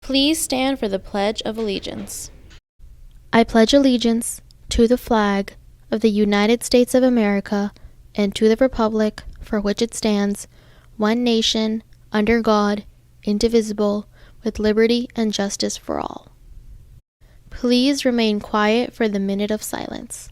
Please stand for the Pledge of Allegiance. I pledge allegiance to the flag of the United States of America and to the republic for which it stands, one nation, under God, indivisible, with liberty and justice for all. Please remain quiet for the minute of silence.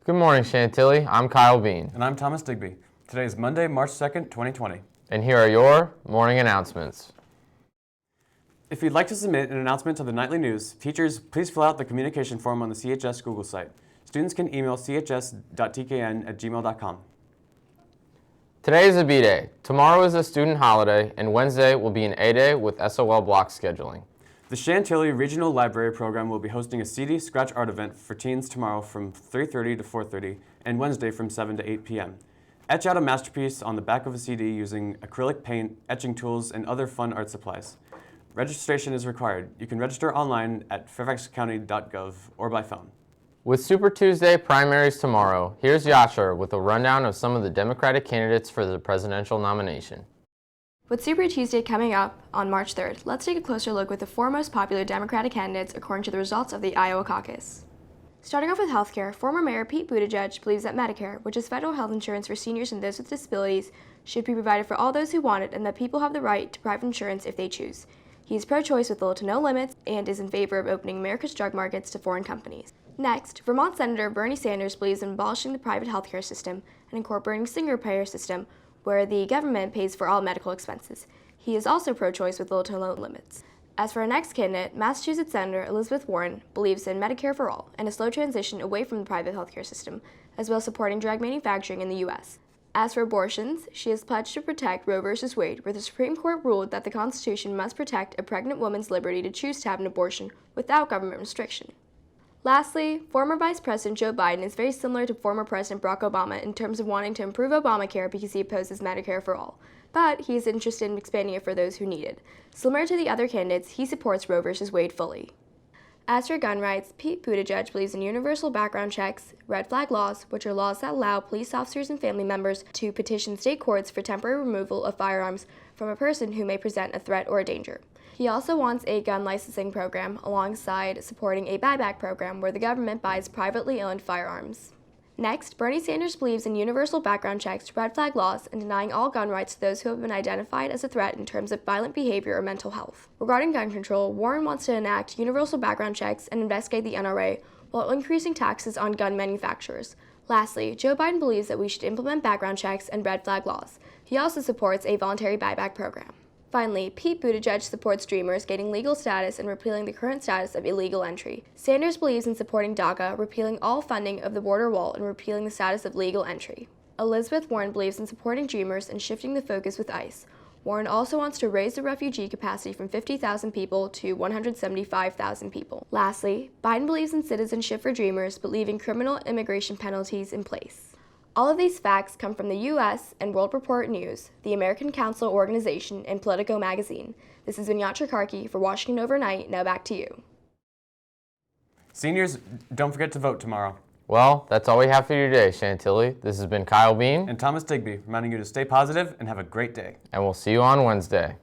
Good morning, Chantilly. I'm Kyle Bean. And I'm Thomas Digby. Today is Monday, March 2nd, 2020. And here are your morning announcements. If you'd like to submit an announcement to the nightly news, teachers, please fill out the communication form on the CHS Google site. Students can email chs.tkn@gmail.com. Today is a B-Day. Tomorrow is a student holiday, and Wednesday will be an A-Day with SOL block scheduling. The Chantilly Regional Library Program will be hosting a CD Scratch Art event for teens tomorrow from 3:30 to 4:30 and Wednesday from 7 to 8 p.m. Etch out a masterpiece on the back of a CD using acrylic paint, etching tools, and other fun art supplies. Registration is required. You can register online at fairfaxcounty.gov or by phone. With Super Tuesday primaries tomorrow, here's Yashar with a rundown of some of the Democratic candidates for the presidential nomination. With Super Tuesday coming up on March 3rd, let's take a closer look with the four most popular Democratic candidates according to the results of the Iowa caucus. Starting off with healthcare, former Mayor Pete Buttigieg believes that Medicare, which is federal health insurance for seniors and those with disabilities, should be provided for all those who want it and that people have the right to private insurance if they choose. He is pro-choice with little to no limits and is in favor of opening America's drug markets to foreign companies. Next, Vermont Senator Bernie Sanders believes in abolishing the private healthcare system and incorporating a single-payer system where the government pays for all medical expenses. He is also pro-choice with little to no limits. As for our next candidate, Massachusetts Senator Elizabeth Warren believes in Medicare for all and a slow transition away from the private healthcare system, as well as supporting drug manufacturing in the U.S. As for abortions, she has pledged to protect Roe v. Wade, where the Supreme Court ruled that the Constitution must protect a pregnant woman's liberty to choose to have an abortion without government restriction. Lastly, former Vice President Joe Biden is very similar to former President Barack Obama in terms of wanting to improve Obamacare because he opposes Medicare for all, but he is interested in expanding it for those who need it. Similar to the other candidates, he supports Roe v. Wade fully. As for gun rights, Pete Buttigieg believes in universal background checks, red flag laws, which are laws that allow police officers and family members to petition state courts for temporary removal of firearms from a person who may present a threat or a danger. He also wants a gun licensing program alongside supporting a buyback program where the government buys privately owned firearms. Next, Bernie Sanders believes in universal background checks, red flag laws, and denying all gun rights to those who have been identified as a threat in terms of violent behavior or mental health. Regarding gun control, Warren wants to enact universal background checks and investigate the NRA while increasing taxes on gun manufacturers. Lastly, Joe Biden believes that we should implement background checks and red flag laws. He also supports a voluntary buyback program. Finally, Pete Buttigieg supports Dreamers gaining legal status and repealing the current status of illegal entry. Sanders believes in supporting DACA, repealing all funding of the border wall, and repealing the status of legal entry. Elizabeth Warren believes in supporting Dreamers and shifting the focus with ICE. Warren also wants to raise the refugee capacity from 50,000 people to 175,000 people. Lastly, Biden believes in citizenship for Dreamers, but leaving criminal immigration penalties in place. All of these facts come from the U.S. and World Report News, the American Council Organization, and Politico magazine. This has been Yatra Karki for Washington Overnight. Now back to you. Seniors, don't forget to vote tomorrow. Well, that's all we have for you today, Chantilly. This has been Kyle Bean And Thomas Digby, reminding you to stay positive and have a great day. and we'll see you on Wednesday.